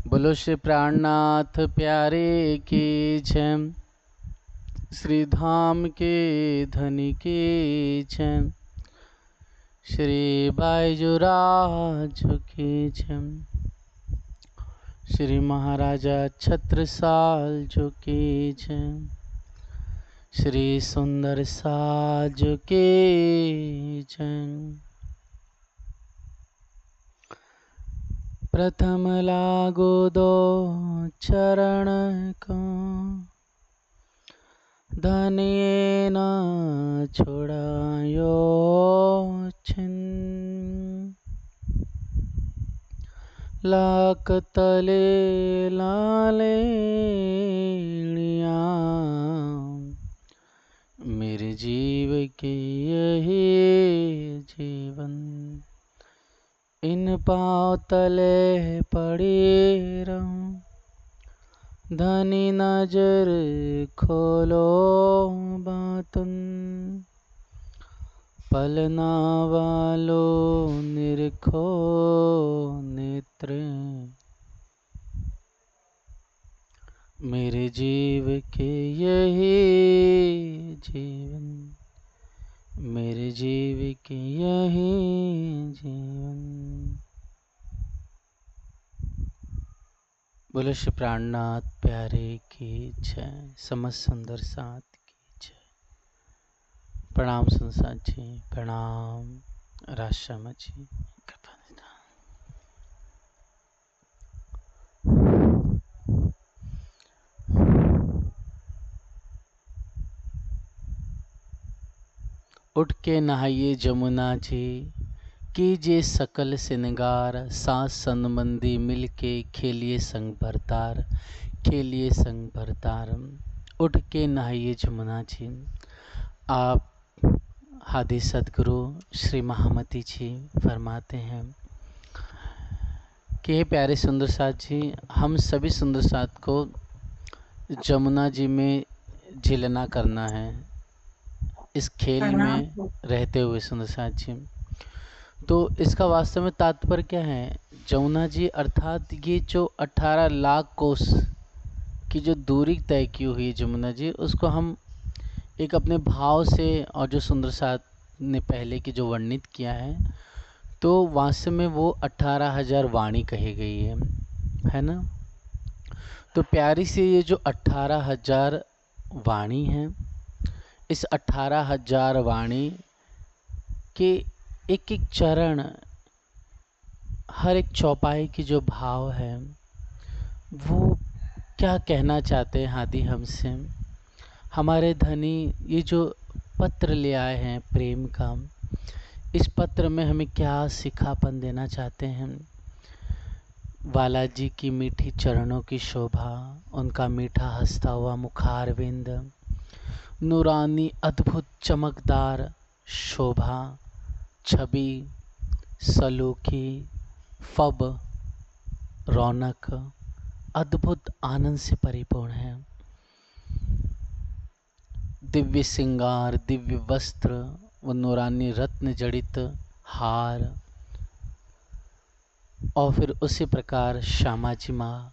बोलो श्री प्राणनाथ प्यारे की जय। श्री धाम के धनी की जय। श्री बाईजुराज की जय। श्री महाराजा छत्रसाल जो की जय। श्री सुंदर साज की जय। प्रथम लागो दो चरण को, धनिये न छुड़ायो छिन। लाख तले लालेणिया, मेरे जीव के यही जीवन। इन पाँव तले पड़ी रहूं, धनी नजर खोलो बातुन। पलना वालो निरखो नेत्र, मेरे जीव के यही जीवन। मेरे जीव के यही जीवन। बोलो श्री प्राणनाथ प्यारे की जय। समस्त सुंदर साथ की जय। प्रणाम संसार जी, प्रणाम राजश्यामा जी। कृपा निधान। उठ के नहाइए जमुना जी, कीजिए सकल सिनगार। सास संबंधी मिल के खेलिए संग भरतार, खेलिए संग भरतार। उठ के नहाइए जमुना जी। आप हादी सदगुरु श्री महामती जी फरमाते हैं कि हे प्यारे सुंदर साथ जी, हम सभी सुंदर साथ को जमुना जी में झिलना करना है, इस खेल में रहते हुए सुंदर साथ जी। तो इसका वास्तव में तात्पर्य क्या है? जमुना जी अर्थात ये जो 18 लाख कोस की जो दूरी तय की हुई है जमुना जी, उसको हम एक अपने भाव से, और जो सुंदर साथ ने पहले की जो वर्णित किया है, तो वास्तव में वो 18,000 वाणी कही गई है ना। तो प्यारी से ये जो 18,000 वाणी हैं, इस 18,000 वाणी के एक एक चरण, हर एक चौपाई की जो भाव है, वो क्या कहना चाहते हैं हादी हमसे। हमारे धनी ये जो पत्र ले आए हैं प्रेम का, इस पत्र में हमें क्या सिखापन देना चाहते हैं। बालाजी की मीठी चरणों की शोभा, उनका मीठा हंसता हुआ मुखारविंद, नूरानी अद्भुत चमकदार शोभा, छवि, सलोखी, फब, रौनक, अद्भुत आनंद से परिपूर्ण है। दिव्य श्रृंगार, दिव्य वस्त्र, व नूरानी रत्न जड़ित हार, और फिर उसी प्रकार श्यामा जी माँ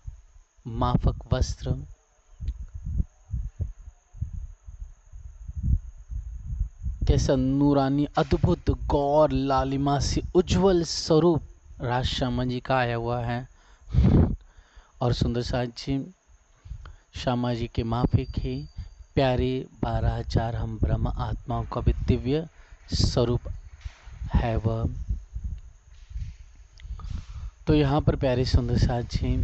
माफक वस्त्र, कैसा नूरानी अद्भुत गौर लालिमा से उज्जवल स्वरूप राजश्यामा जी का आया हुआ है। और सुंदर साथ जी, श्यामा जी के माफिक ही प्यारे 12,000 हम ब्रह्म आत्माओं का भी दिव्य स्वरूप है वह। तो यहाँ पर प्यारे सुंदर साथ जी,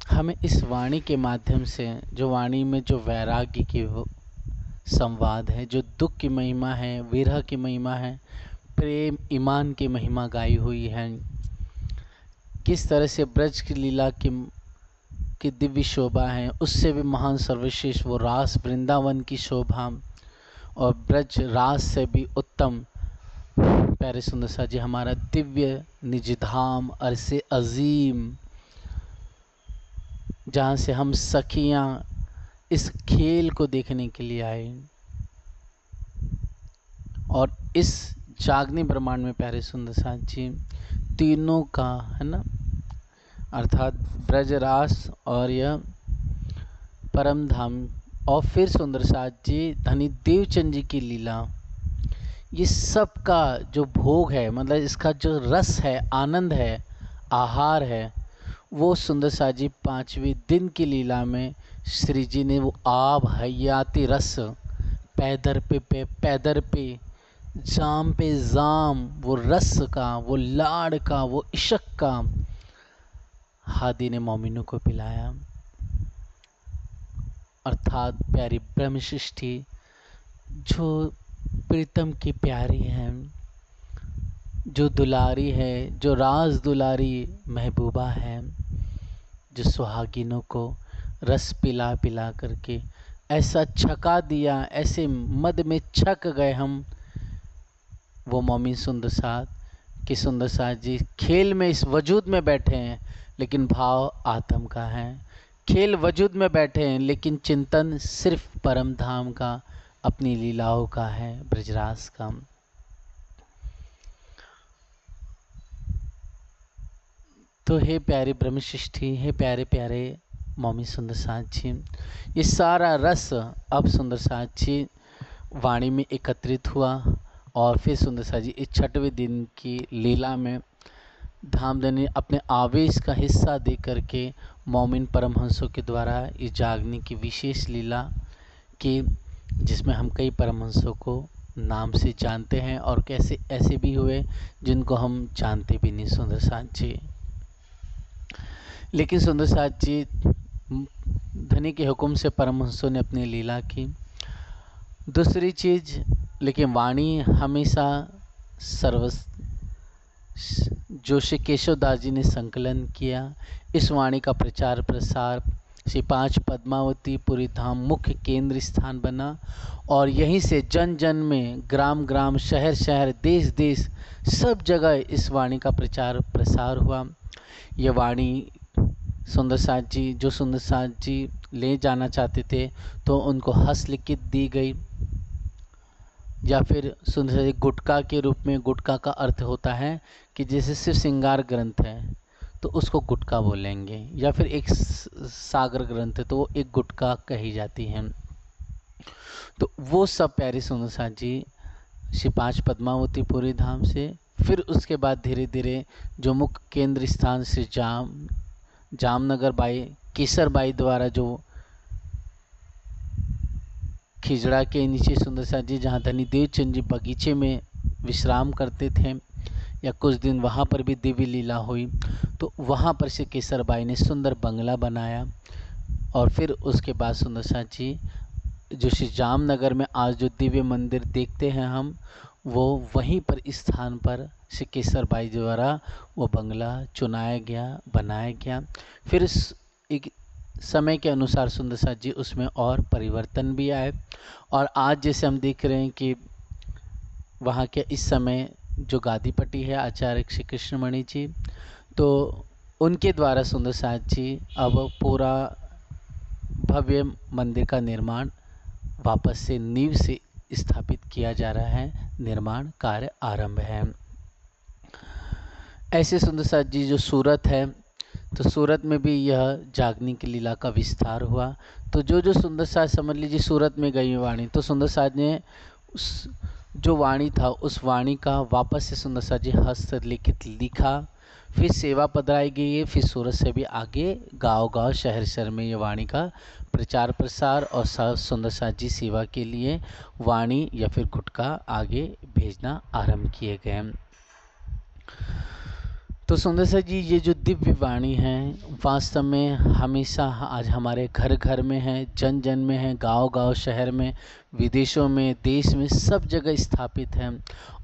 हमें इस वाणी के माध्यम से, जो वाणी में जो वैराग्य की संवाद है, जो दुख की महिमा है, विरह की महिमा है, प्रेम ईमान की महिमा गाई हुई है। किस तरह से ब्रज की लीला की दिव्य शोभा है, उससे भी महान सर्वश्रेष्ठ वो रास वृंदावन की शोभा, और ब्रज रास से भी उत्तम प्यारे सुंदर सा जी हमारा दिव्य निज धाम अरसे अजीम, जहाँ से हम सखियाँ इस खेल को देखने के लिए आए। और इस जागनी ब्रह्मांड में प्यारे सुंदर साथ जी, तीनों का है ना, अर्थात ब्रजरास और यह परम धाम। और फिर सुंदर साथ जी धनी देवचंद जी की लीला, ये सब का जो भोग है, मतलब इसका जो रस है, आनंद है, आहार है, वो सुंदर साथ जी 5वें दिन की लीला में श्री जी ने वो आब हयाती रस, पैदर पे पैदर पे, जाम पे जाम, वो रस का, वो लाड़ का, वो इश्क का हादी ने मोमिनों को पिलाया। अर्थात प्यारी ब्रह्म सृष्टि जो प्रीतम की प्यारी है, जो दुलारी है, जो राज दुलारी महबूबा है, जो सुहागिनों को रस पिला पिला करके ऐसा छका दिया, ऐसे मद में छक गए हम, वो मोमिन सुंदर साथ कि सुंदर साथ जी खेल में इस वजूद में बैठे हैं लेकिन भाव आत्म का है। खेल वजूद में बैठे हैं लेकिन चिंतन सिर्फ परम धाम का, अपनी लीलाओं का है, ब्रजरास का। तो हे प्यारे ब्रह्म सृष्टि, हे प्यारे प्यारे मोमिन सुंदर साथ जी, ये सारा रस अब सुंदर साथ जी वाणी में एकत्रित हुआ। और फिर सुंदर साथ जी इस 6वें दिन की लीला में धामधनी अपने आवेश का हिस्सा दे करके मोमिन परमहंसों के द्वारा इस जागने की विशेष लीला की, जिसमें हम कई परमहंसों को नाम से जानते हैं और कैसे ऐसे भी हुए जिनको हम जानते भी नहीं सुंदर साथ जी। लेकिन सुंदर साथ जी धनी के हुक्म से परमहंसों ने अपनी लीला की। दूसरी चीज, लेकिन वाणी हमेशा सर्व जो श्री केशवदास जी ने संकलन किया, इस वाणी का प्रचार प्रसार श्री 5 पद्मावती पुरी धाम मुख्य केंद्र स्थान बना और यहीं से जन जन में, ग्राम ग्राम, शहर शहर, देश देश, सब जगह इस वाणी का प्रचार प्रसार हुआ। यह वाणी सुंदर साथ जी, जो सुंदर साथ जी ले जाना चाहते थे तो उनको हस्तलिखित दी गई, या फिर सुंदर साथ जी गुटका के रूप में, गुटका का अर्थ होता है कि जैसे सिर्फ श्रृंगार ग्रंथ है तो उसको गुटका बोलेंगे, या फिर एक सागर ग्रंथ है तो वो एक गुटका कही जाती है। तो वो सब प्यारी सुंदर साथ जी श्री 5 पद्मावती पुरी धाम से, फिर उसके बाद धीरे धीरे जो मुख्य केंद्र स्थान Shri Jamnagar by Kesar by द्वारा जो खिजड़ा के नीचे सुंदर साथ जी जहाँ धनी देवचंद जी बगीचे में विश्राम करते थे, या कुछ दिन वहाँ पर भी दिव्य लीला हुई, तो वहाँ पर से केसर बाई ने सुंदर बंगला बनाया। और फिर उसके बाद सुंदर साथ जी जो श्री जामनगर में आज जो दिव्य मंदिर देखते हैं हम, वो वहीं पर इस स्थान पर श्री केसर बाई द्वारा वो बंगला चुनाया गया, बनाया गया। फिर एक समय के अनुसार सुंदर साथ जी उसमें और परिवर्तन भी आए, और आज जैसे हम देख रहे हैं कि वहाँ के इस समय जो गादीपति है आचार्य श्री कृष्णमणि जी, तो उनके द्वारा सुंदर साथ जी अब पूरा भव्य मंदिर का निर्माण वापस से नींव से स्थापित किया जा रहा है, निर्माण कार्य आरंभ है। ऐसे सुंदर साथ जी जो सूरत है, तो सूरत में भी यह जागने की लीला का विस्तार हुआ। तो जो सुंदर साथ समझ लीजिए सूरत में गई वाणी, तो सुंदर साथ ने उस जो वाणी था उस वाणी का वापस से सुंदर साथ जी हस्तलिखित लिखा, फिर सेवा पधराई गई है। फिर सूरत से भी आगे गांव गांव, शहर शहर में ये वाणी का प्रचार प्रसार और सुंदर साथ जी सेवा के लिए वाणी या फिर गुटका आगे भेजना आरंभ किए गए। तो सुंदर साथ जी ये जो दिव्य वाणी है वास्तव में हमेशा आज हमारे घर घर में है, जन जन में है, गांव गांव, शहर में, विदेशों में, देश में, सब जगह स्थापित है।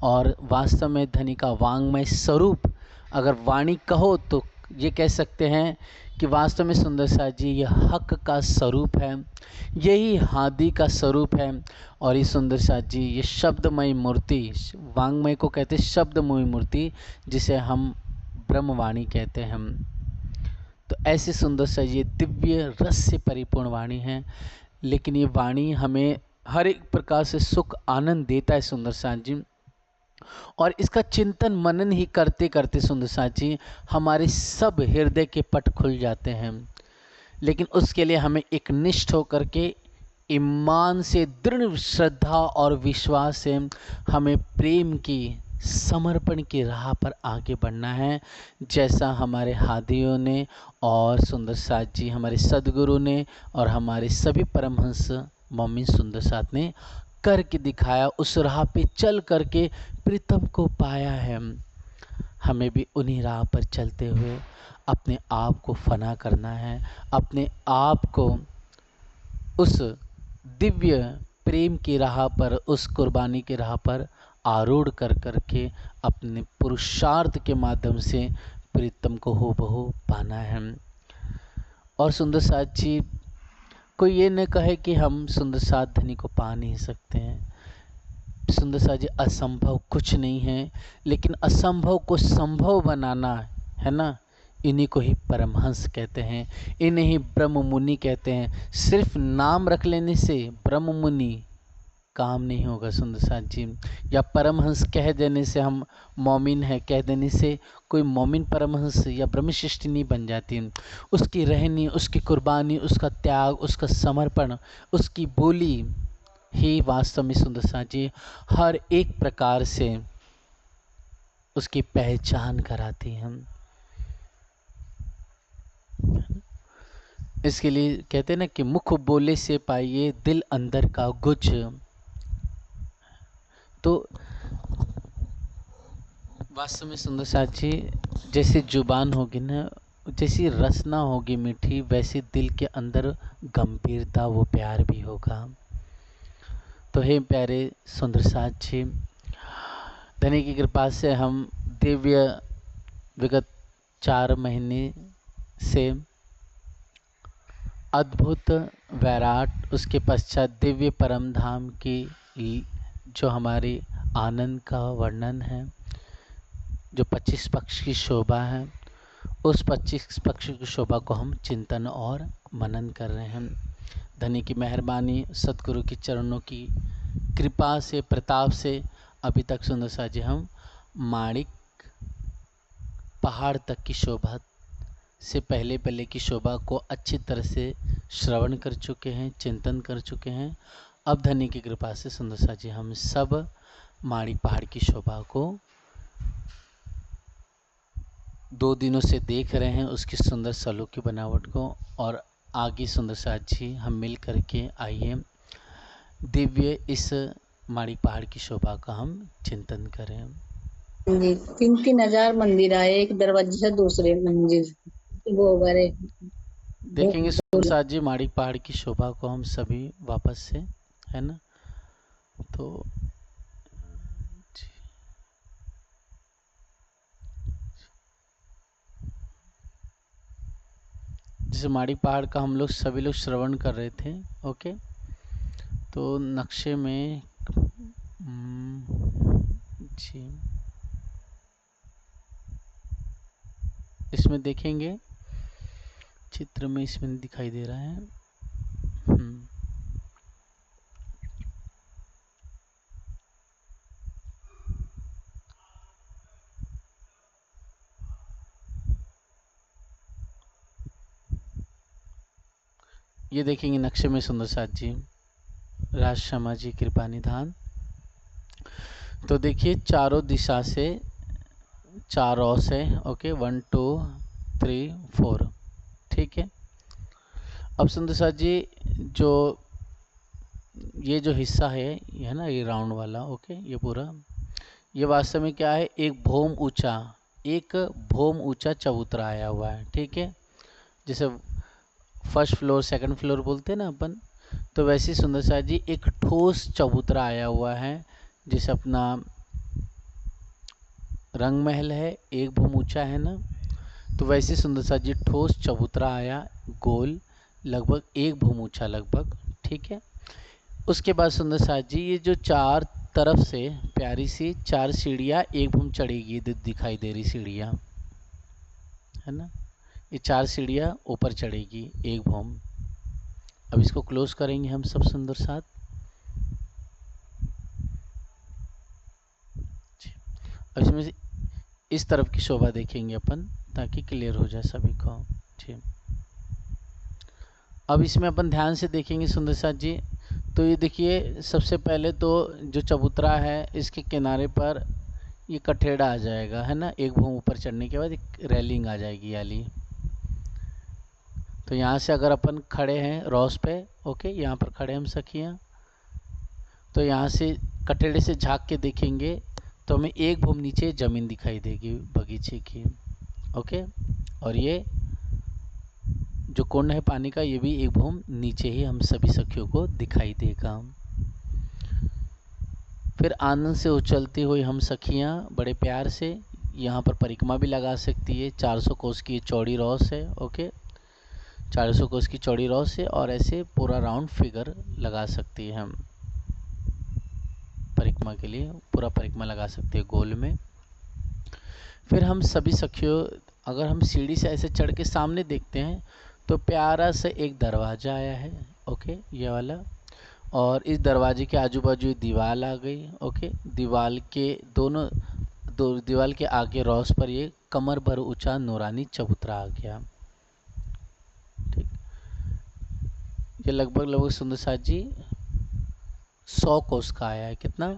और वास्तव में धनी का वांग्मय स्वरूप अगर वाणी कहो तो ये कह सकते हैं कि वास्तव में सुंदर साथ जी ये हक का स्वरूप है, यही हादी का स्वरूप है। और ये सुंदर साथ जी ये शब्दमय मूर्ति, वांग्मय को कहते हैं शब्दमय मूर्ति, जिसे हम ब्रह्मवाणी कहते हैं हम। तो ऐसे सुंदर सा ये दिव्य रस से परिपूर्ण वाणी है, लेकिन ये वाणी हमें हर एक प्रकार से सुख आनंद देता है सुंदर साथ जी। और इसका चिंतन मनन ही करते करते सुंदर साथ जी हमारे सब हृदय के पट खुल जाते हैं। लेकिन उसके लिए हमें एक निष्ठ होकर के ईमान से, दृढ़ श्रद्धा और विश्वास से हमें प्रेम की, समर्पण की राह पर आगे बढ़ना है, जैसा हमारे हादियों ने और सुंदर साथ जी हमारे सदगुरु ने और हमारे सभी परमहंस मम्मी सुंदर साथ ने करके दिखाया। उस राह पे चल करके प्रीतम को पाया है। हमें भी उन्हीं राह पर चलते हुए अपने आप को फना करना है, अपने आप को उस दिव्य प्रेम की राह पर, उस कुर्बानी की राह पर आरूढ़ कर करके अपने पुरुषार्थ के माध्यम से प्रीतम को हूबहू पाना है। और सुंदर साथ जी, कोई ये न कहे कि हम सुंदर साथ धनी को पा नहीं सकते हैं। सुंदर साथ जी, असंभव कुछ नहीं है, लेकिन असंभव को संभव बनाना है ना, इन्हीं को ही परमहंस कहते हैं, इन्हें ही ब्रह्म मुनि कहते हैं। सिर्फ नाम रख लेने से ब्रह्म मुनि काम नहीं होगा सुंदर साथ जी, या परमहंस कह देने से, हम मौमिन है कह देने से कोई मौमिन परमहंस या ब्रह्मशिष्ट नहीं बन जाती। उसकी रहनी, उसकी कुर्बानी, उसका त्याग, उसका समर्पण, उसकी बोली ही वास्तव में सुंदर साथ जी हर एक प्रकार से उसकी पहचान कराती हैं। इसके लिए कहते हैं ना कि मुख बोले से पाइए दिल अंदर का गुज। तो वास्तव में सुंदर साथ जी, जैसी जुबान होगी ना, जैसी रसना होगी मीठी, वैसे दिल के अंदर गंभीरता, वो प्यार भी होगा। तो हे प्यारे सुंदर साथ जी, धनी की कृपा से हम दिव्य विगत 4 महीने से अद्भुत वैराट, उसके पश्चात दिव्य परम धाम की जो हमारी आनंद का वर्णन है, जो 25 पक्ष की शोभा है, उस 25 पक्ष की शोभा को हम चिंतन और मनन कर रहे हैं। धनी की मेहरबानी, सतगुरु की चरणों की कृपा से, प्रताप से अभी तक सुंदर साथ जी हम माणिक पहाड़ तक की शोभा से पहले पहले की शोभा को अच्छी तरह से श्रवण कर चुके हैं, चिंतन कर चुके हैं। अब धनी की कृपा से सुंदर साथ जी हम सब माणिक पहाड़ की शोभा को 2 दिनों से देख रहे हैं, उसकी सुंदर सलों की बनावट को। और आगे सुंदर साथ जी हम मिल करके आइए दिव्य इस माणिक पहाड़ की शोभा का हम चिंतन करें। जी, 3,000 मंदिर आए, एक दरवाजे से दूसरे मंजिल वो बड़े देखेंगे सुंदर साथ जी माणिक पहाड़ की शोभा को हम सभी वापस से, है ना। तो जैसे माणिक पहाड़ का हम लोग सभी लोग श्रवण कर रहे थे, ओके। तो नक्शे में जी इसमें देखेंगे, चित्र में इसमें दिखाई दे रहा है। ये देखेंगे नक्शे में सुंदर साथ जी राज शर्मा जी कृपा निधान। तो देखिए चारों दिशा से, चारों से, ओके, 1 2 3 4, ठीक है। अब सुंदर साथ जी जो ये जो हिस्सा है ना, ये राउंड वाला, ओके, ये पूरा, ये वास्तव में क्या है, एक भौम ऊंचा चबूतरा आया हुआ है, ठीक है। जैसे फर्स्ट फ्लोर सेकंड फ्लोर बोलते हैं ना अपन, तो वैसे सुंदर साथ जी एक ठोस चबूतरा आया हुआ है, जैसे अपना रंग महल है, एक भूम ऊंचा है ना, तो वैसे सुंदर साथ जी ठोस चबूतरा आया, गोल, लगभग 1 भूम ऊंचा लगभग, ठीक है। उसके बाद सुंदर साथ जी ये जो 4 तरफ से प्यारी सी 4 सीढ़ियाँ, 1 भूम चढ़ेगी, दिखाई दे रही सीढ़ियाँ, है ना, ये 4 सीढ़ियाँ ऊपर चढ़ेगी 1 भूम। अब इसको क्लोज करेंगे हम सब सुंदर साथ। इस तरफ की शोभा देखेंगे अपन, ताकि क्लियर हो जाए सभी को जी। अब इसमें अपन ध्यान से देखेंगे सुंदर साथ जी। तो ये देखिए, सबसे पहले तो जो चबूतरा है इसके किनारे पर ये कठेड़ा आ जाएगा, है ना। एक भूम ऊपर चढ़ने के बाद एक रेलिंग आ जाएगी वाली। तो यहाँ से अगर अपन खड़े हैं रॉस पे, ओके, यहाँ पर खड़े हम सखियाँ, तो यहाँ से कठेड़े से झांक के देखेंगे तो हमें एक भूम नीचे ज़मीन दिखाई देगी बगीचे की, ओके। और ये जो कुंड है पानी का, ये भी एक भूम नीचे ही हम सभी सखियों को दिखाई देगा। फिर आनंद से उछलती हुई हम सखियाँ बड़े प्यार से यहाँ पर परिक्रमा भी लगा सकती है। 400 कोस की चौड़ी रॉस है, ओके, 400 कोस की चौड़ी रॉस है, और ऐसे पूरा राउंड फिगर लगा सकती है हम परिक्रमा के लिए, पूरा परिक्रमा लगा सकते हैं गोल में। फिर हम सभी सखियों, अगर हम सीढ़ी से ऐसे चढ़ के सामने देखते हैं तो प्यारा सा एक दरवाज़ा आया है, ओके, ये वाला। और इस दरवाजे के आजू बाजू दीवार आ गई, ओके। दीवार के दीवार के आगे रॉस पर ये कमर भर ऊंचा नूरानी चबूतरा आ गया, ठीक। ये लगभग सुंदर साथ जी 100 कोस का आया है। कितना?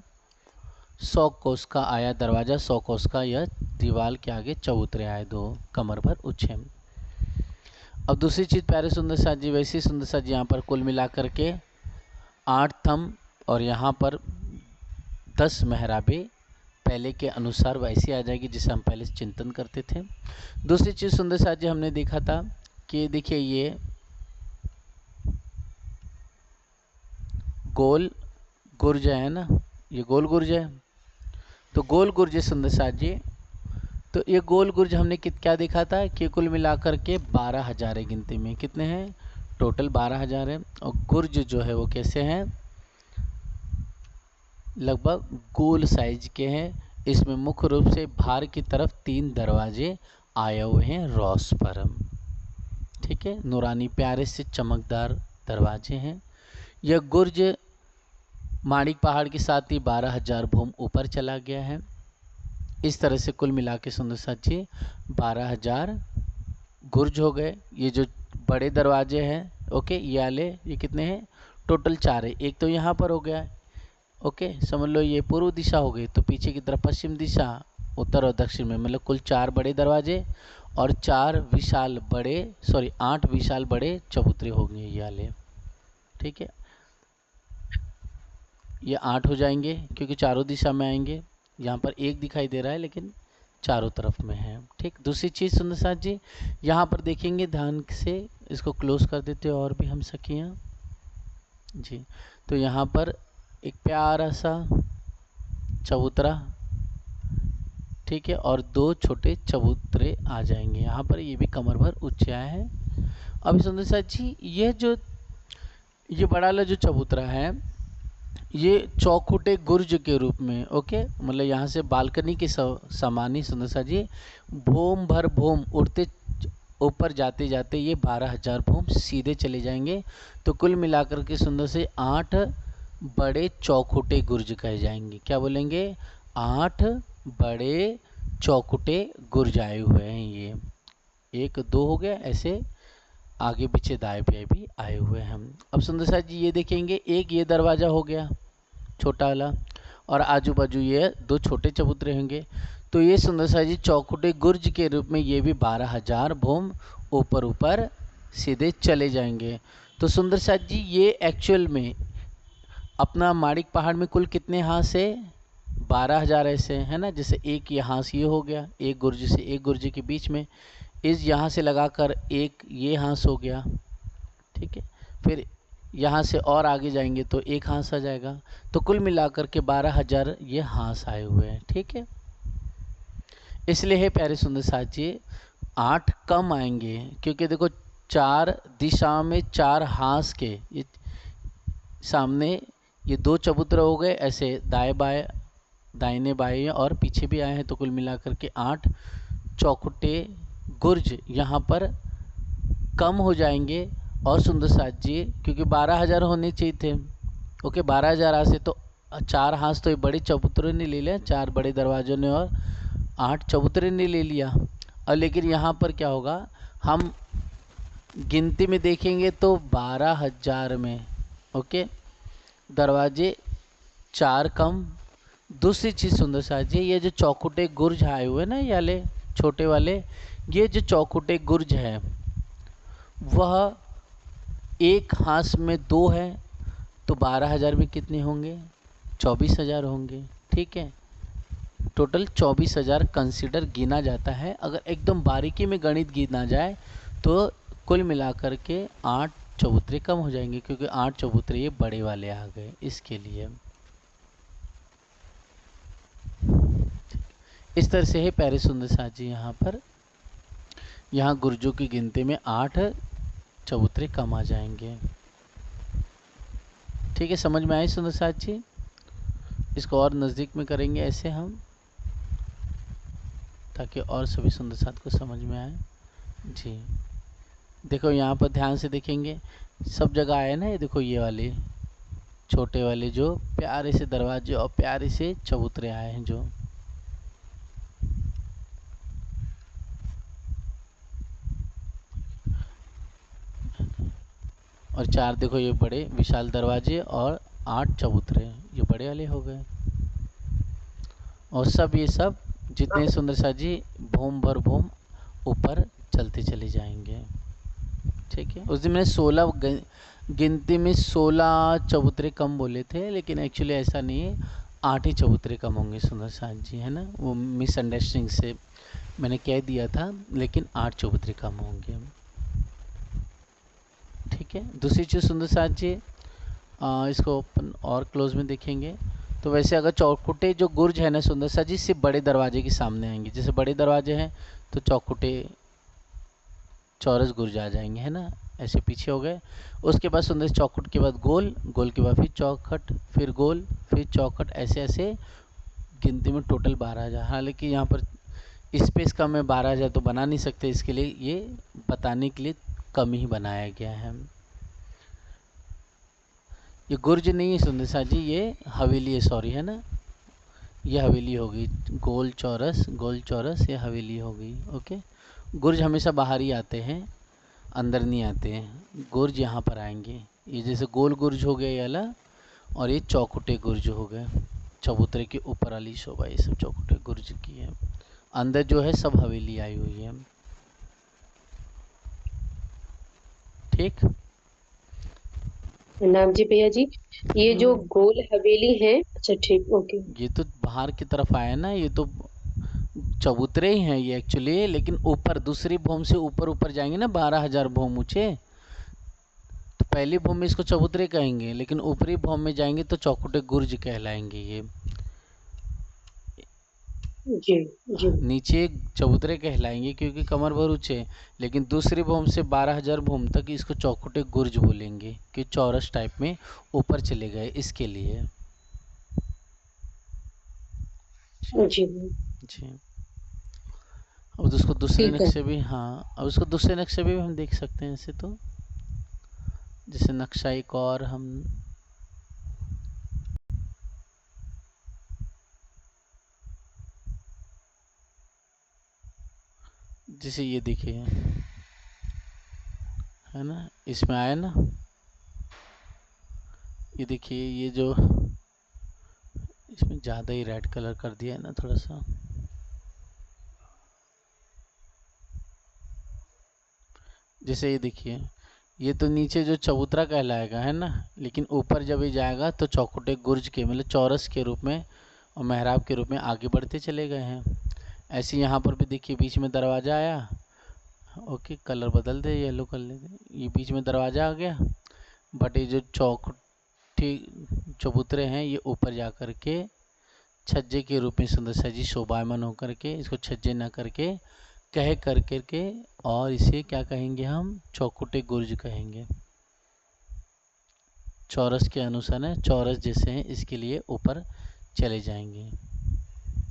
100 कोस का आया दरवाज़ा, 100 कोस का यह दीवार के आगे चबूतरे आए, 2 कमर भर ऊंचे। अब दूसरी चीज़ प्यारे सुंदर साथ जी, वैसे सुंदर साथ जी यहाँ पर कुल मिलाकर के 8 थंब और यहाँ पर 10 मेहराबे पहले के अनुसार वैसी आ जाएगी जिसे हम पहले चिंतन करते थे। दूसरी चीज़ सुंदर साथ जी हमने देखा था कि देखिए ये गोल गुर्ज है ना, ये गोल गुर्ज है। तो गोल गुर्ज सुंदर साथ जी, तो ये गोल गुर्ज हमने क्या देखा था कि कुल मिलाकर के 12,000 है गिनती में। कितने हैं? टोटल 12,000 है। और गुर्ज जो है वो कैसे हैं? लगभग गोल साइज के हैं। इसमें मुख्य रूप से बाहर की तरफ 3 दरवाजे आए हुए हैं रॉस पर, ठीक है। नूरानी प्यारे से चमकदार दरवाजे हैं। यह गुर्ज माणिक पहाड़ के साथ ही 12,000 भूम ऊपर चला गया है। इस तरह से कुल मिला के सुंदर साथ जी 12,000 गुर्ज हो गए। ये जो बड़े दरवाजे हैं, ओके, ये वाले, ये कितने हैं? टोटल 4 है। एक तो यहाँ पर हो गया, ओके, समझ लो ये पूर्व दिशा हो गई, तो पीछे की तरफ पश्चिम दिशा, उत्तर और दक्षिण में, मतलब कुल 4 बड़े दरवाजे और 8 विशाल बड़े चबूतरे होंगे ये वाले, ठीक है। ये 8 हो जाएंगे क्योंकि चारों दिशा में आएंगे। यहाँ पर एक दिखाई दे रहा है लेकिन चारों तरफ में है, ठीक। दूसरी चीज़ सुंदर साथ जी, यहाँ पर देखेंगे ध्यान से, इसको क्लोज कर देते और भी हम सखियाँ जी। तो यहाँ पर एक प्यारा सा चबूतरा, ठीक है, और 2 छोटे चबूतरे आ जाएंगे यहाँ पर, ये भी कमर भर ऊंचे आए हैं। अब सुंदर साथ जी, ये बड़ा वाला जो चबूतरा है ये चौखुटे गुर्ज के रूप में, ओके, मतलब यहाँ से बालकनी के समान ही सुंदर साथ जी भूम भर भूम उड़ते ऊपर जाते जाते ये 12,000 भूम सीधे चले जाएंगे। तो कुल मिलाकर के सुंदर से 8 बड़े चौखुटे गुर्ज कहे जाएंगे। क्या बोलेंगे? 8 बड़े चौखुटे गुर्ज आए हुए हैं। ये 1 2 हो गया, ऐसे आगे पीछे दाएं बाएं भी आए हुए हैं। अब सुंदर साथ जी ये देखेंगे, एक ये दरवाज़ा हो गया छोटा वाला, और आजू बाजू ये 2 छोटे चबूतरे होंगे। तो ये सुंदर साथ जी चौखुटे गुर्ज के रूप में ये भी 12,000 भूम ऊपर ऊपर सीधे चले जाएंगे। तो सुंदर साथ जी ये एक्चुअल में अपना माणिक पहाड़ में कुल कितने हांस है? 12,000 ऐसे, है ना। जैसे एक ये हांस ये हो गया, एक गुर्ज से एक गुर्ज के बीच में, इस यहाँ से लगाकर एक ये हांस हो गया, ठीक है। फिर यहाँ से और आगे जाएंगे तो एक हांस आ जाएगा। तो कुल मिलाकर के 12,000 ये हांस आए हुए हैं, ठीक है। इसलिए है प्यारे सुंदर साथ जी 8 कम आएंगे, क्योंकि देखो 4 दिशा में 4 हांस के, ये सामने ये 2 चबूतरे हो गए, ऐसे दाएं बाएं दाहिने बाएं और पीछे भी आए हैं। तो कुल मिलाकर के 8 चौखुटे गुर्ज यहाँ पर कम हो जाएंगे। और सुंदर साथ जी क्योंकि 12,000 होने चाहिए थे, ओके, 12,000 से तो 4 हांस तो ये बड़े चबूतरों ने ले लिया, 4 बड़े दरवाजों ने और 8 चबूतरे ने ले लिया। और लेकिन यहाँ पर क्या होगा, हम गिनती में देखेंगे तो 12,000 में, ओके, दरवाजे 4 कम। दूसरी चीज़ सुंदर साथ जी, ये जो चौकुटे गुर्ज आए हुए ना, ये वाले छोटे वाले, ये जो चौकुटे गुर्ज है वह एक हाथ में 2 है, तो 12,000 में कितने होंगे, 24,000 होंगे। ठीक है, टोटल 24,000 कंसिडर गिना जाता है। अगर एकदम बारीकी में गणित गिना जाए तो कुल मिलाकर के 8 चबूतरे कम हो जाएंगे, क्योंकि 8 चबूतरे ये बड़े वाले आ गए, इसके लिए। इस तरह से है प्यारे सुंदर साथ जी। यहाँ गुर्जों की गिनती में 8 चबूतरे कम आ जाएंगे। ठीक है, समझ में आए सुंदर साथ जी? इसको और नज़दीक में करेंगे ऐसे हम, ताकि और सभी सुंदर साथ को समझ में आए जी। देखो यहाँ पर ध्यान से देखेंगे, सब जगह आए ना, ये देखो ये वाले छोटे वाले जो प्यारे से दरवाजे और प्यारे से चबूतरे आए हैं जो। और 4 देखो ये बड़े विशाल दरवाजे और 8 चबूतरे, ये बड़े वाले हो गए। और सब ये सब जितने सुंदर सा जी भूम भर भूम ऊपर चलते चले जाएंगे। ठीक है, उस दिन मैंने 16 गिनती में 16 चबूतरे कम बोले थे, लेकिन एक्चुअली ऐसा नहीं है, 8 ही चबूतरे कम होंगे सुंदर साथ जी, है ना। वो मिसअंडरस्टैंडिंग से मैंने कह दिया था, लेकिन 8 चबूतरे कम होंगे। ठीक है, दूसरी चीज़ सुंदर साथ जी, इसको अपन और क्लोज में देखेंगे तो वैसे अगर चौखुटे जो गुर्ज है ना सुंदर सा जी, सिर्फ बड़े दरवाजे के सामने आएंगे। जैसे बड़े दरवाजे हैं तो चौखुटे चौरस गुर्ज आ जाएंगे, है ना, ऐसे पीछे हो गए। उसके बाद सुंदर चौखुट के बाद गोल, गोल के बाद फिर चौखट, फिर गोल, फिर चौखट, ऐसे ऐसे गिनती में टोटल 12,000। हालांकि यहाँ पर स्पेस कम है, 12,000 तो बना नहीं सकते, इसके लिए ये बताने के लिए कम ही बनाया गया है। ये गुर्ज नहीं है सुंदर सा जी, ये हवेली है, सॉरी, है ना, ये हवेली होगी। गोल चौरस ये हवेली होगी। ओके, गुर्ज हमेशा बाहर ही आते हैं, अंदर नहीं आते हैं। गुर्ज यहाँ पर आएंगे, ये जैसे गोल गुर्ज हो गया ये वाला, और ये चौकुटे गुर्ज हो गए, चबूतरे के ऊपर वाली शोभा ये सब चौकुटे गुर्ज की है। अंदर जो है सब हवेली आई हुई है। ठीक, नाम जी भैया जी, ये जो गोल हवेली है, अच्छा ठीक, ओके। ये तो बाहर की तरफ आया ना, ये तो चबूतरे ही हैं ये एक्चुअली, लेकिन ऊपर दूसरी भूम से ऊपर ऊपर जाएंगे ना, 12,000 भूम ऊंचे, तो पहली भूम में इसको चबूतरे कहेंगे, लेकिन ऊपरी भूम में जाएंगे तो चौकुटे गुर्ज कहलाएंगे ये। जी जी नीचे चबूतरे कहलाएंगे क्योंकि कमर भर ऊंचे, लेकिन दूसरी भूम से 12,000 भूम तक इसको चौकुटे गुर्ज बोलेंगे, कि चौरस टाइप में ऊपर चले गए, इसके लिए। जी जी, अब उसको दूसरे ठीक है। नक्शे भी, हाँ, अब उसको दूसरे नक्शे भी हम देख सकते हैं ऐसे तो। जैसे नक्शा एक और हम, जैसे ये देखिए, है ना, इसमें आया ना, ये देखिए, ये जो इसमें ज़्यादा ही रेड कलर कर दिया है ना थोड़ा सा, जैसे ये देखिए, ये तो नीचे जो चबूतरा कहलाएगा, है ना, लेकिन ऊपर जब ये जाएगा तो चौकुटे गुर्ज के मतलब चौरस के रूप में और मेहराब के रूप में आगे बढ़ते चले गए हैं। ऐसे यहाँ पर भी देखिए, बीच में दरवाज़ा आया, ओके, कलर बदल दे, येलो कर लेते, ये बीच में दरवाज़ा आ गया, बट ये जो चौखुटी चबूतरे हैं ये ऊपर जा कर के छज्जे के रूप में सुंदर सा जी शोभायमान होकर के, इसको छज्जे न करके कह कर के, और इसे क्या कहेंगे हम, चौकुटे गुर्ज कहेंगे। चौरस के अनुसार है, चौरस जैसे हैं इसके लिए ऊपर चले जाएंगे।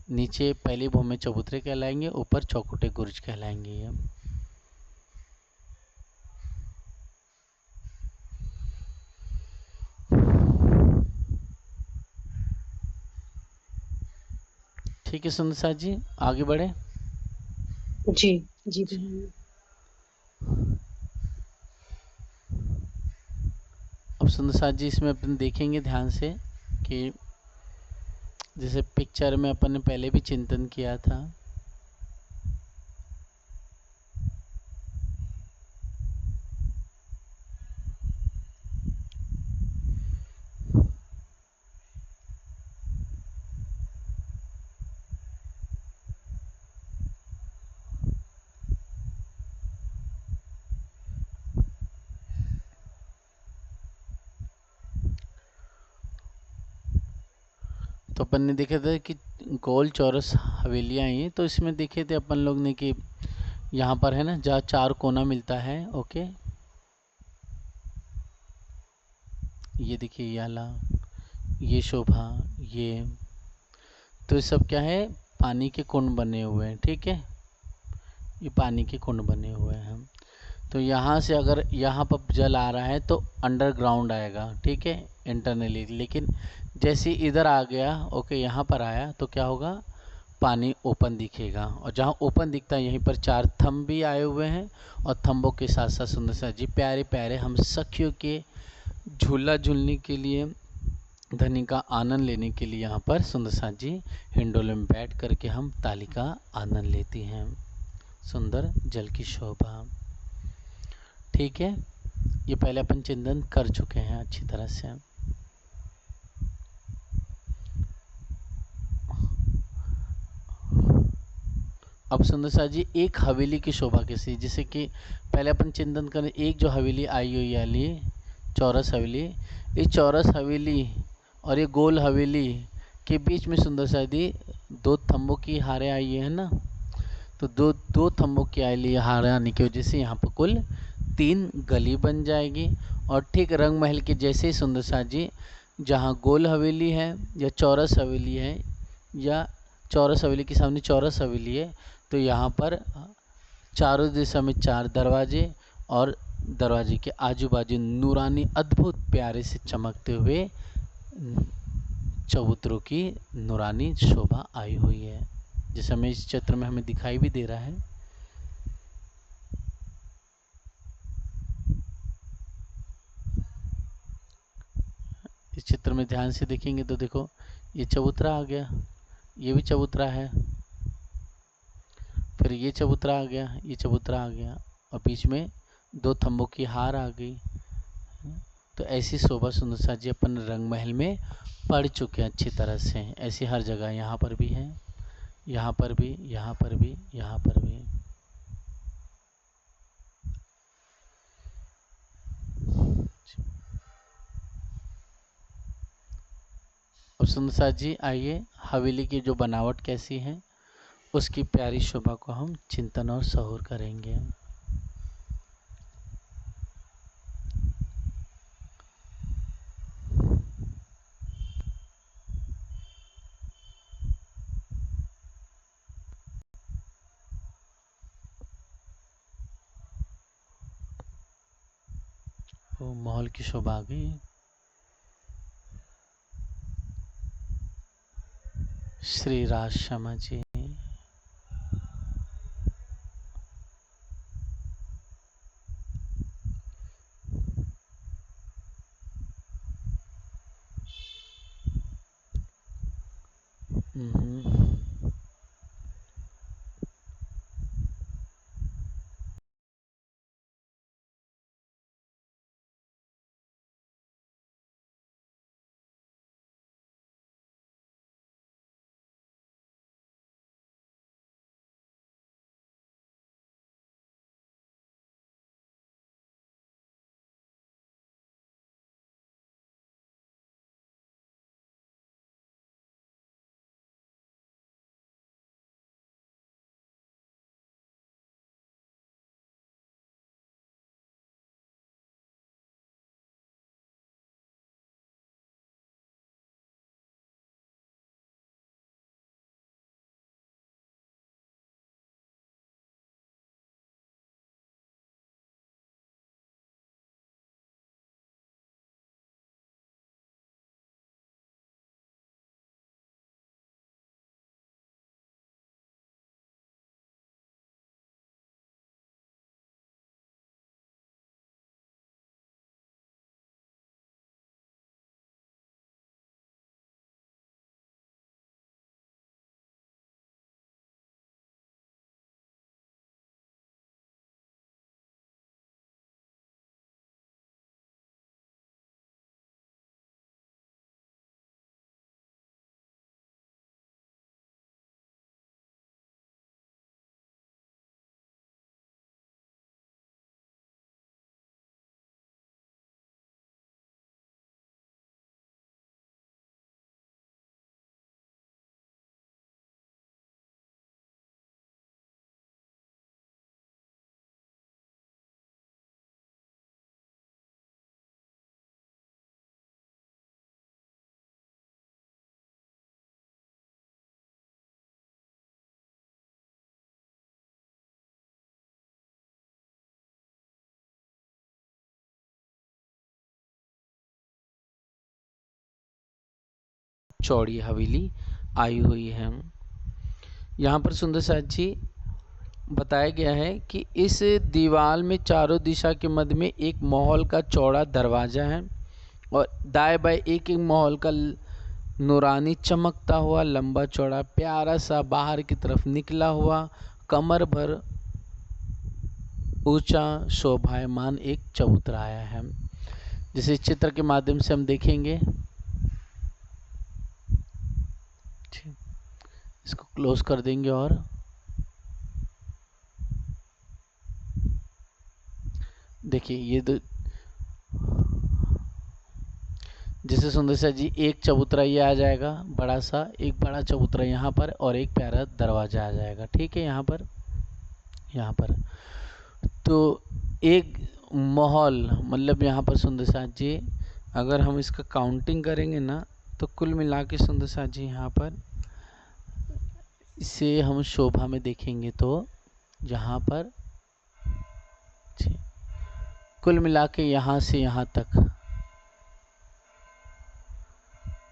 नीचे पहली भूमि में चबूतरे कहलाएंगे, ऊपर चौकुटे गुर्ज कहलाएंगे ये। ठीक है सुंदर साथ जी, आगे बढ़े। जी जी बढ़ाइए। अब सुंदर साथ जी इसमें अपन देखेंगे ध्यान से कि जैसे पिक्चर में अपन ने पहले भी चिंतन किया था, तो अपन ने देखे थे कि गोल चौरस हवेलियां आई हैं। तो इसमें देखे थे अपन लोग ने कि यहाँ पर है ना, जहाँ चार कोना मिलता है, ओके, ये देखिए ये आला, ये शोभा, ये, तो ये सब क्या है, पानी के कुंड बने हुए हैं, ठीक है, ये पानी के कुंड बने हुए हैं। तो यहाँ से अगर यहाँ पर जल आ रहा है तो अंडरग्राउंड आएगा, ठीक है, इंटरनली, लेकिन जैसे इधर आ गया, ओके, यहाँ पर आया तो क्या होगा, पानी ओपन दिखेगा। और जहाँ ओपन दिखता है यहीं पर चार थंब भी आए हुए हैं, और थंबों के साथ साथ सुंदर सा जी प्यारे प्यारे हम सखियों के झूला झूलने के लिए, धनी का आनंद लेने के लिए यहाँ पर सुंदर सा जी हिंडोले में बैठ करके हम ताली का आनंद लेती हैं। सुंदर जल की शोभा, ठीक है, ये पहले अपन चिंतन कर चुके हैं अच्छी तरह से। अब सुंदर सा जी एक हवेली की शोभा कैसी, जैसे कि पहले अपन चिंतन करें, एक जो हवेली आई हुई वाली चौरस हवेली, इस चौरस हवेली और ये गोल हवेली के बीच में सुंदर सा जी दो थंबों की हारें आई है ना, तो दो दो थंबों की आई हारें आने की वजह से यहाँ पर कुल 3 गली बन जाएगी। और ठीक रंग महल के जैसे ही सुंदर सा जी जहाँ गोल हवेली है या चौरस हवेली है, या चौरस हवेली के सामने चौरस हवेली है, तो यहाँ पर चारों दिशा में 4 दरवाजे, और दरवाजे के आजू बाजू नूरानी अद्भुत प्यारे से चमकते हुए चबूतरों की नूरानी शोभा आई हुई है, जैसे हमें इस चित्र में हमें दिखाई भी दे रहा है। इस चित्र में ध्यान से देखेंगे तो देखो ये चबूतरा आ गया, ये भी चबूतरा है, फिर ये चबूतरा आ गया, ये चबूतरा आ गया, और बीच में 2 थंबों की हार आ गई। तो ऐसी शोभा सुंदर सा जी अपन रंग महल में पढ़ चुके हैं अच्छी तरह से। ऐसी हर जगह यहाँ पर भी है, यहाँ पर भी, यहाँ पर भी, यहाँ पर भी। अब सुंदर सा जी आइए हवेली की जो बनावट कैसी है उसकी प्यारी शोभा को हम चिंतन और सहूर करेंगे। वो महल की शोभा आ गई। श्री राज शर्मा जी, चौड़ी हवेली आई हुई है। यहाँ पर सुंदर साथ जी बताया गया है कि इस दीवार में चारों दिशा के मध्य में एक महल का चौड़ा दरवाजा है और दाएं बाएं एक एक महल का नूरानी चमकता हुआ लंबा चौड़ा प्यारा सा बाहर की तरफ निकला हुआ कमर भर ऊंचा शोभायमान एक चबूतराया है। जिसे चित्र के माध्यम से हम देखेंगे। इसको क्लोज कर देंगे और देखिए ये जैसे सुंदर सा जी एक चबूतरा ये आ जाएगा बड़ा सा, एक बड़ा चबूतरा यहाँ पर और एक प्यारा दरवाजा आ जाएगा। ठीक है, यहाँ पर तो एक महल मतलब यहाँ पर सुंदर साथ जी अगर हम इसका काउंटिंग करेंगे ना तो कुल मिला के सुंदर साथ जी यहाँ पर इसे हम शोभा में देखेंगे तो यहाँ पर कुल मिला के यहाँ से यहाँ तक,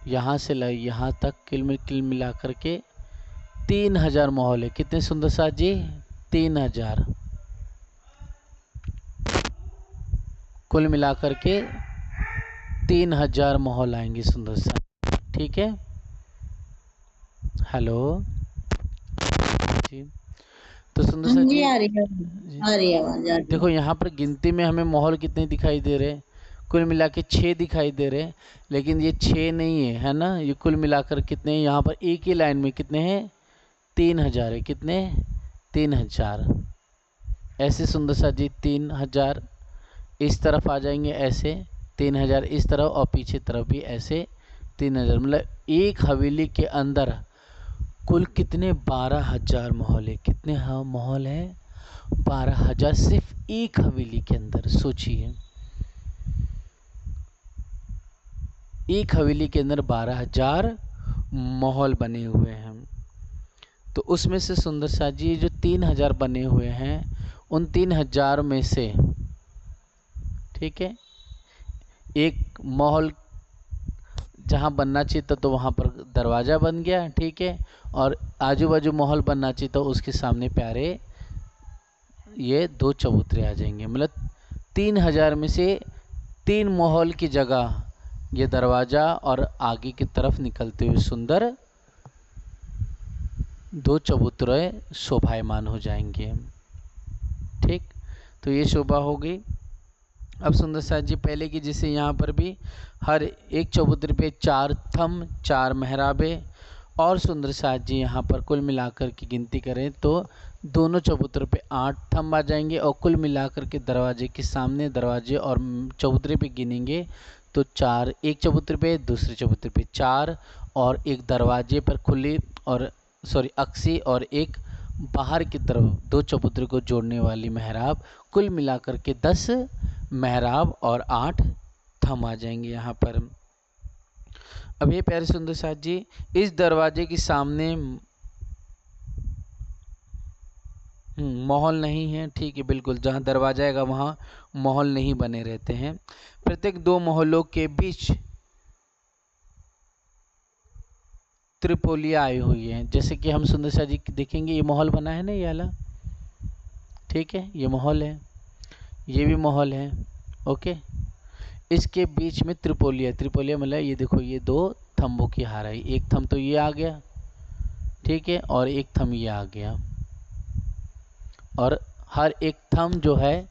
यहाँ से यहाँ तक किल मिला करके 3000 महल है। कितने सुंदर साथ जी? 3000 कुल मिलाकर के 3000 महल आएंगे सुंदर सा। ठीक है, हेलो जी। तो सुंदर सा जी आ रही आवाज। देखो यहाँ पर गिनती में हमें महल कितने दिखाई दे रहे हैं? कुल मिला के 6 दिखाई दे रहे हैं, लेकिन ये 6 नहीं है ना, ये कुल मिलाकर कितने यहाँ पर एक ही लाइन में कितने हैं? 3000 है। कितने? 3000। ऐसे सुंदर सा जी 3000 इस तरफ आ जाएंगे, ऐसे 3000 इस तरफ और पीछे तरफ भी ऐसे 3000। मतलब एक हवेली के अंदर कुल कितने? 12000 महल है। कितने महल है? 12000 सिर्फ एक हवेली के अंदर। सोचिए एक हवेली के अंदर 12000 महल बने हुए हैं। तो उसमें से सुंदर सा जी जो 3000 बने हुए हैं उन 3000 में से, ठीक है, एक महल जहाँ बनना चाहिए तो वहाँ पर दरवाज़ा बन गया। ठीक है, और आजू बाजू महल बनना चाहिए तो उसके सामने प्यारे ये 2 चबूतरे आ जाएंगे। मतलब 3000 में से 3 महल की जगह ये दरवाज़ा और आगे की तरफ निकलते हुए सुंदर 2 चबूतरे शोभायमान हो जाएंगे। ठीक, तो ये शोभा हो गई। अब सुंदर साथ जी पहले की जैसे यहाँ पर भी हर एक चबूतरे पे 4 थंब 4 मेहराबे और सुंदर साथ जी यहाँ पर कुल मिलाकर की गिनती करें तो दोनों चबूतरे पे 8 थंब आ जाएंगे और कुल मिलाकर के दरवाजे के सामने दरवाजे और चबूतरे पे गिनेंगे तो 4, एक चबूतरे पे दूसरे चबूतरे पे 4 और एक दरवाजे पर खुली और अक्सी और एक बाहर की तरफ 2 चबूतरे को जोड़ने वाली मेहराब, कुल मिलाकर के 10 मेहराब और 8 थंब आ जाएंगे यहाँ पर। अब ये प्यारे सुंदर साथ जी इस दरवाजे के सामने महल नहीं है। ठीक है, बिल्कुल, जहाँ दरवाजा आएगा वहाँ महल नहीं बने रहते हैं। प्रत्येक 2 महलों के बीच त्रिपोलिया आई हुई है। जैसे कि हम सुंदर सा जी देखेंगे, ये महल बना है ना, ये वाला, ठीक है, ये महल है, ये भी महल है। ओके, इसके बीच में त्रिपोलिया मतलब ये देखो ये 2 थंबों की हार आई। एक थंब तो ये आ गया, ठीक है, और एक थंब ये आ गया और हर एक थंब जो है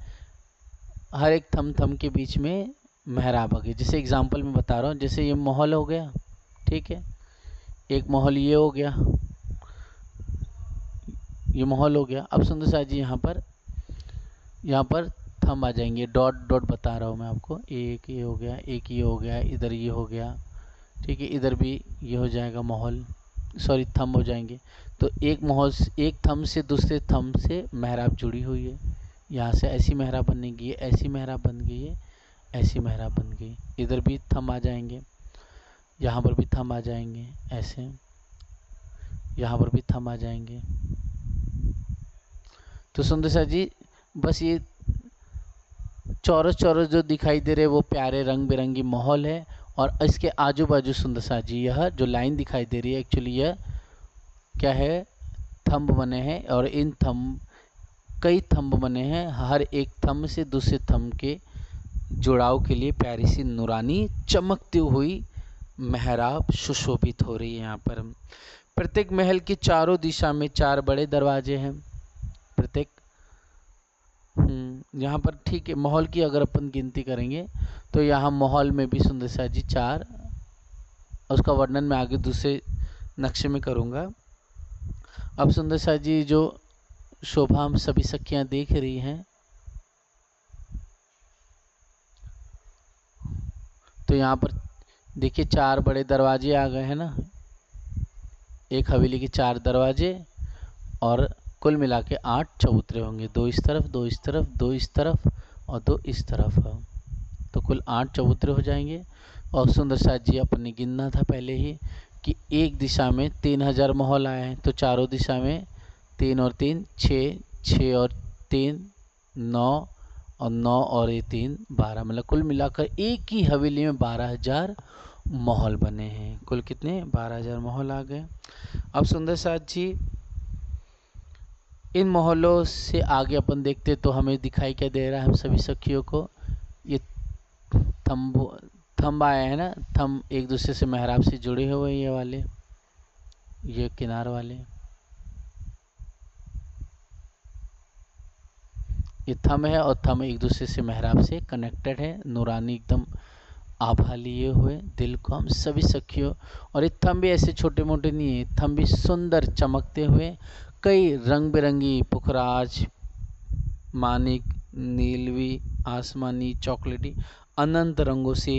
हर एक थंब के बीच में मेहराब आ गई। जैसे एग्जांपल में बता रहा हूँ, जैसे ये महल हो गया, ठीक है, एक महल ये हो गया, ये महल हो गया। अब सुंदर सा जी यहाँ पर थंब आ जाएंगे, डॉट डॉट बता रहा हूँ मैं आपको। एक ये हो गया, एक ये हो गया, इधर ये हो गया, ठीक है, इधर भी ये हो जाएगा महल, थंब हो जाएंगे। तो एक थंब से दूसरे थंब से मेहराब जुड़ी हुई है। यहाँ से ऐसी मेहराब बनेगी, ऐसी मेहराब बन गई है, ऐसी मेहराब बन गई। इधर भी थंब आ जाएंगे, यहाँ पर भी थंब आ जाएंगे, ऐसे यहाँ पर भी थंब आ जाएंगे। तो सुंदर सा जी बस ये चौरस जो दिखाई दे रहे वो प्यारे रंग बिरंगी महल है और इसके आजू बाजू सुंदर साथ जी यह जो लाइन दिखाई दे रही है एक्चुअली यह क्या है, थंब बने हैं, और इन थंब कई थंब बने हैं, हर एक थंब से दूसरे थंब के जुड़ाव के लिए प्यारी सी नूरानी चमकती हुई मेहराब सुशोभित हो रही है। यहाँ पर प्रत्येक महल की चारों दिशा में 4 बड़े दरवाजे हैं। प्रत्येक यहाँ पर ठीक है, महल की अगर अपन गिनती करेंगे तो यहाँ महल में भी सुंदर सा जी 4, उसका वर्णन मैं आगे दूसरे नक्शे में करूँगा। अब सुंदर सा जी जो शोभा हम सभी सखियाँ देख रही हैं, तो यहाँ पर देखिए 4 बड़े दरवाजे आ गए हैं ना, एक हवेली के 4 दरवाजे और कुल मिला के 8 चबूतरे होंगे, 2 इस तरफ 2 इस तरफ 2 इस तरफ और 2 इस तरफ, तो कुल 8 चबूतरे हो जाएंगे। और सुंदर साथ जी अपने गिनना था पहले ही कि एक दिशा में 3000 महल आए हैं, तो चारों दिशा में 3 और 3 6, 6 और 3 9 और 9 और ये 3 12, मतलब कुल मिलाकर एक ही हवेली में 12000 महल बने हैं। कुल कितने 12000 महल आ गए। अब सुंदर साथ जी इन महलों से आगे अपन देखते तो हमें दिखाई क्या दे रहा है हम सभी सखियों को, ये थंब आए हैं ना, थंब एक दूसरे से मेहराब से जुड़े हुए, ये वाले ये किनार वाले ये थंब है और थंब एक दूसरे से मेहराब से कनेक्टेड है, नूरानी एकदम आभा लिए हुए दिल को हम सभी सखियों। और ये थंब भी ऐसे छोटे मोटे नहीं है, थंब भी सुंदर चमकते हुए कई रंग बिरंगी पुखराज, मानिक, नीलवी, आसमानी, चॉकलेटी अनंत रंगों से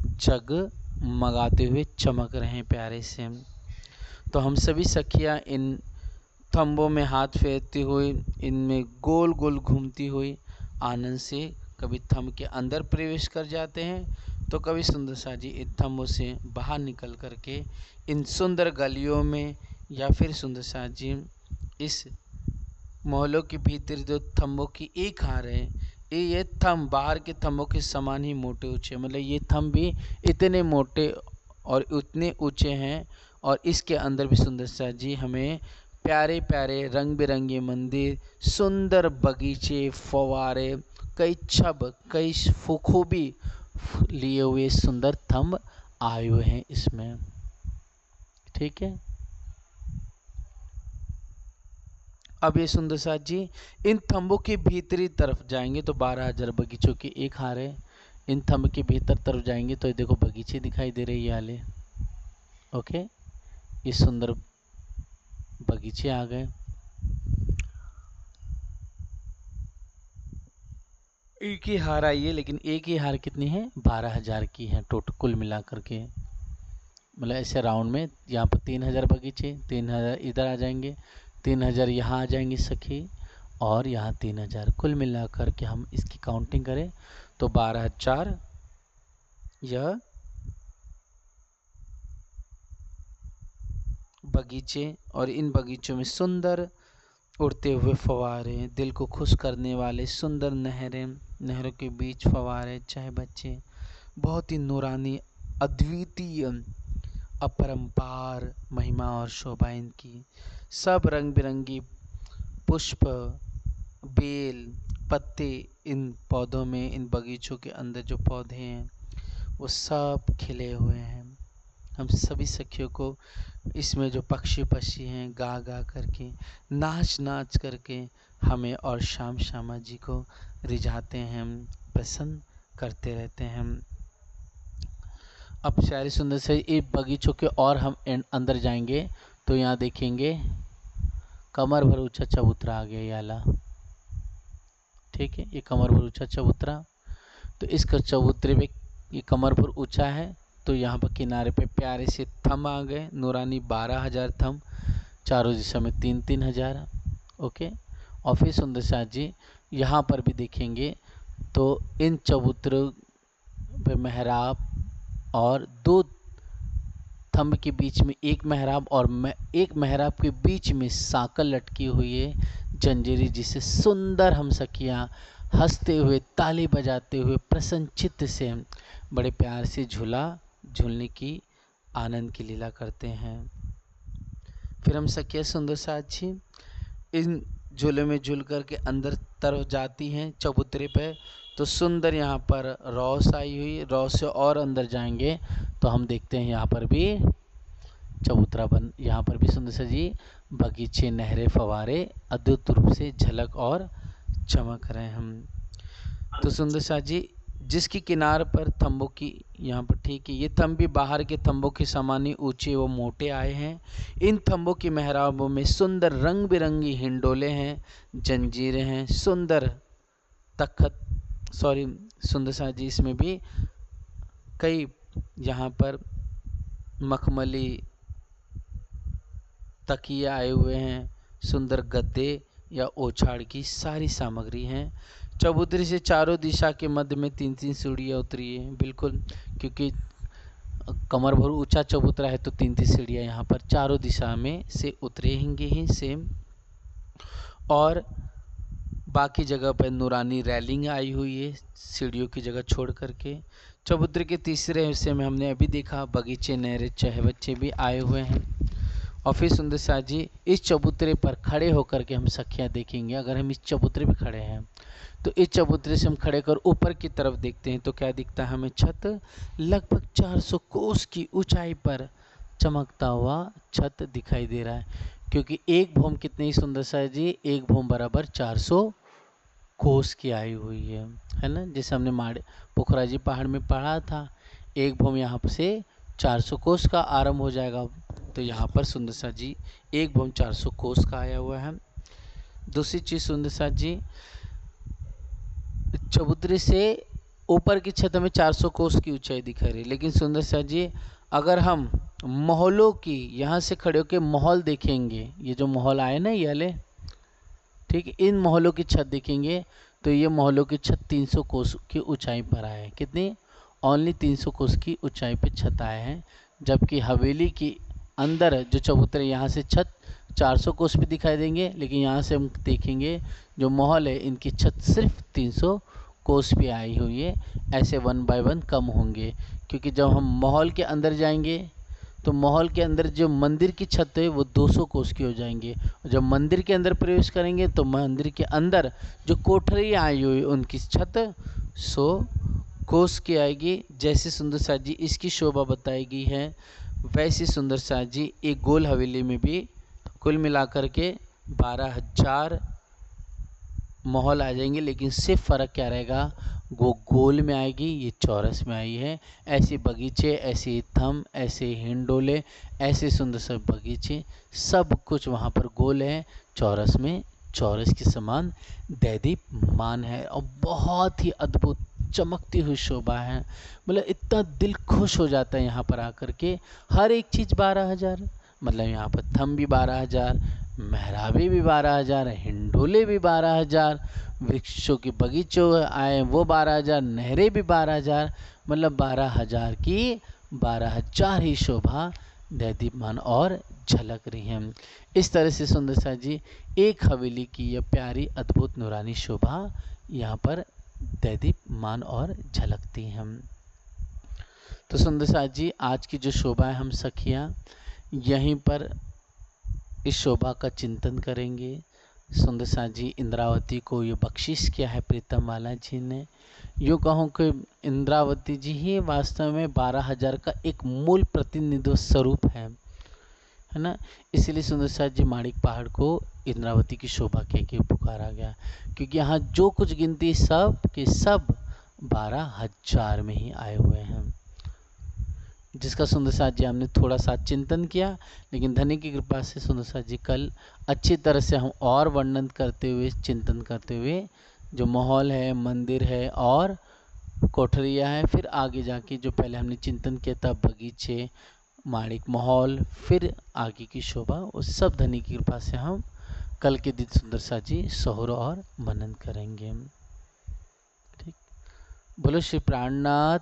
जगमगाते हुए चमक रहे हैं प्यारे से। तो हम सभी सखियां इन थंबों में हाथ फेरती हुई, इनमें गोल गोल घूमती हुई आनंद से कभी थंब के अंदर प्रवेश कर जाते हैं तो कभी सुंदर सा जी इन थंबों से बाहर निकल करके इन सुंदर गलियों में, या फिर सुंदर सा जी इस महलों के भीतर जो थंबों की एक हार है, ये थंब बाहर के थंबों के समान ही मोटे ऊंचे, मतलब ये थंब भी इतने मोटे और उतने ऊंचे हैं। और इसके अंदर भी सुंदर सा जी हमें प्यारे प्यारे रंग बिरंगे मंदिर, सुंदर बगीचे, फव्वारे, कई छब, कई खूबी लिए हुए सुंदर थंब आए हुए हैं इसमें। ठीक है, अब ये सुंदर साथ जी इन थंबों के भीतरी तरफ जाएंगे तो 12000 बगीचों की एक हार है। इन थंब के भीतर तरफ जाएंगे तो देखो बगीचे दिखाई दे रहे हैं, ये वाले ओके, ये सुंदर बगीचे आ गए। एक ही हार आई है, लेकिन एक ही हार कितनी है 12000 की है टोटल कुल मिला करके, मतलब ऐसे राउंड में यहाँ पर 3000 बगीचे, 3000 इधर आ जाएंगे, 3000 यहाँ आ जाएंगे सखी, और यहाँ 3000, कुल मिलाकर के हम इसकी काउंटिंग करें तो 12000 यह बगीचे, और इन बगीचों में सुंदर उड़ते हुए फव्वारे, दिल को खुश करने वाले सुंदर नहरें, नहरों के बीच फव्वारे, चाहे बच्चे, बहुत ही नूरानी अद्वितीय अपरंपार महिमा और शोभा इनकी। सब रंग बिरंगी पुष्प, बेल, पत्ते इन पौधों में, इन बगीचों के अंदर जो पौधे हैं वो सब खिले हुए हैं। हम सभी सखियों को इसमें जो पक्षी हैं गा गा करके, नाच नाच करके हमें और श्यामा जी को रिझाते हैं, प्रसन्न करते रहते हैं। अब शायरी सुंदर से एक बगीचों के और हम अंदर जाएंगे तो यहाँ देखेंगे कमर भर ऊंचा चबूतरा आ गया ये वाला, ठीक है, ये कमर भर ऊंचा चबूतरा। तो इस चबूतरे में ये कमर भर ऊंचा है, तो यहाँ पर किनारे पे प्यारे से थंब आ गए, नूरानी 12000 थंब, चारों दिशा में 3000 ओके। और फिर सुंदर साथ जी यहाँ पर भी देखेंगे तो इन चबूतरों पे मेहराब और 2 थंब के बीच में एक मेहराब, और एक मेहराब के बीच में साकल लटकी हुई है जंजीरी, जिसे सुंदर हम सखियाँ हंसते हुए, ताली बजाते हुए, प्रसन्न चित्त से बड़े प्यार से झूलने की आनंद की लीला करते हैं। फिर हम सखिया सुंदर साथ जी इन झूले में झूल कर के अंदर तरफ जाती हैं चबूतरे पे, तो सुंदर यहाँ पर रौस आई हुई, रौस से और अंदर जाएंगे तो हम देखते हैं यहाँ पर भी चबूतरा बन, यहाँ पर भी सुंदर सा जी बगीचे, नहरें, फवारे अद्भुत रूप से झलक और चमक रहे हैं हम। तो सुंदर सा जी जिसकी किनार पर थंबों की, यहाँ पर ठीक है, ये थंब भी बाहर के थंबों के समान ही ऊंचे व मोटे आए हैं। इन थंबों की मेहराबों में सुंदर रंग बिरंगी हिंडोले हैं, जंजीरें हैं, सुंदर सुंदर सा जी इसमें भी कई यहाँ पर मखमली तकिया आए हुए हैं, सुंदर गद्दे या ओछाड़ की सारी सामग्री हैं। चबूतरे से चारों दिशा के मध्य में 3-3 सीढ़ियाँ उतरी है, बिल्कुल, क्योंकि कमर भर ऊंचा चबूतरा है तो 3-3 सीढ़ियाँ यहाँ पर चारों दिशा में से उतरेंगे ही सेम। और बाकी जगह पर नूरानी रेलिंग आई हुई है सीढ़ियों की जगह छोड़ करके। चबूतरे के तीसरे हिस्से में हमने अभी देखा बगीचे, नहरें, चहबच्चे भी आए हुए हैं। और फिर सुंदर सा जी इस चबूतरे पर खड़े होकर के हम सखियाँ देखेंगे। अगर हम इस चबूतरे पर खड़े हैं तो इस चबूतरे से हम खड़े कर ऊपर की तरफ देखते हैं तो क्या दिखता है हमें? छत लगभग 400 कोस की ऊंचाई पर चमकता हुआ छत दिखाई दे रहा है, क्योंकि एक भूम कितनी सुंदर सा है जी, एक भूम बराबर 400 कोस की आई हुई है ना। जैसे हमने पोखरा जी पहाड़ में पढ़ा था, एक भूम यहाँ से 400 कोस का आरंभ हो जाएगा, तो यहाँ पर सुंदर सा जी एक भूम 400 कोस का आया हुआ है। दूसरी चीज सुंदर सा जी चबूतरे से ऊपर की छत में 400 कोस की ऊंचाई दिखा रही है, लेकिन सुंदर सा जी अगर हम महलों की यहाँ से खड़े होकर महल देखेंगे, ये जो महल आए ना ये वाले, ठीक, इन महलों की छत देखेंगे तो ये महलों की छत 300 कोस की ऊंचाई पर आए हैं। कितनी? ओनली 300 कोस की ऊंचाई पर छत आए हैं, जबकि हवेली की अंदर जो चबूतरे यहाँ से छत 400 कोस भी दिखाई देंगे, लेकिन यहाँ से हम देखेंगे जो महल है इनकी छत सिर्फ 300 कोस पे आई हुई है। ऐसे 1 बाय 1 कम होंगे, क्योंकि जब हम महल के अंदर जाएंगे तो महल के अंदर जो मंदिर की छत है वो 200 कोस की हो जाएंगे, और जब मंदिर के अंदर प्रवेश करेंगे तो मंदिर के अंदर जो कोठरी आई हुई उनकी छत 100 कोस की आएगी। जैसे सुंदर सा जी इसकी शोभा बताई गई है, वैसी सुंदर सा जी एक गोल हवेली में भी कुल मिलाकर के 12,000 महल आ जाएंगे, लेकिन सिर्फ फ़र्क क्या रहेगा, वो गोल में आएगी, ये चौरस में आई है। ऐसे बगीचे, ऐसे थम, ऐसे हिंडोले, ऐसे सुंदर से बगीचे, सब कुछ वहाँ पर गोल है, चौरस में चौरस के समान दैदीप्यमान है और बहुत ही अद्भुत चमकती हुई शोभा है। मतलब इतना दिल खुश हो जाता है यहाँ पर आकर के। हर एक चीज़ 12,000, मतलब यहाँ पर थम भी 12,000, मेहराबे भी 12,000, हिंडोले भी 12,000, वृक्षों के बगीचों आए वो 12,000, नहरें भी 12,000, मतलब 12,000 की 12,000 ही शोभा दैदीप्यमान और झलक रही है। इस तरह से सुंदर सा जी एक हवेली की यह प्यारी अद्भुत नूरानी शोभा यहाँ पर दैदीप्यमान और झलकती है। तो सुंदर सा जी आज की जो शोभा है हम सखियाँ यहीं पर इस शोभा का चिंतन करेंगे। सुंदर सा जी इंद्रावती को ये बख्शिश किया है प्रीतम वाला जी ने। यूँ कहूँ कि इंद्रावती जी ही वास्तव में 12,000 का एक मूल प्रतिनिधित्व स्वरूप है ना। इसलिए सुंदर सा जी माणिक पहाड़ को इंद्रावती की शोभा कह के पुकारा गया, क्योंकि यहाँ जो कुछ गिनती सब के सब 12,000 में ही आए हुए हैं, जिसका सुंदर सा जी हमने थोड़ा सा चिंतन किया। लेकिन धनी की कृपा से सुंदर सा जी कल अच्छी तरह से हम और वर्णन करते हुए, चिंतन करते हुए, जो माहौल है, मंदिर है और कोठरिया है, फिर आगे जाके जो पहले हमने चिंतन किया था बगीचे, माणिक माहौल, फिर आगे की शोभा, उस सब धनी की कृपा से हम कल के दिन सुंदर सा जी सहुर और मनन करेंगे। ठीक, बोलो श्री प्राणनाथ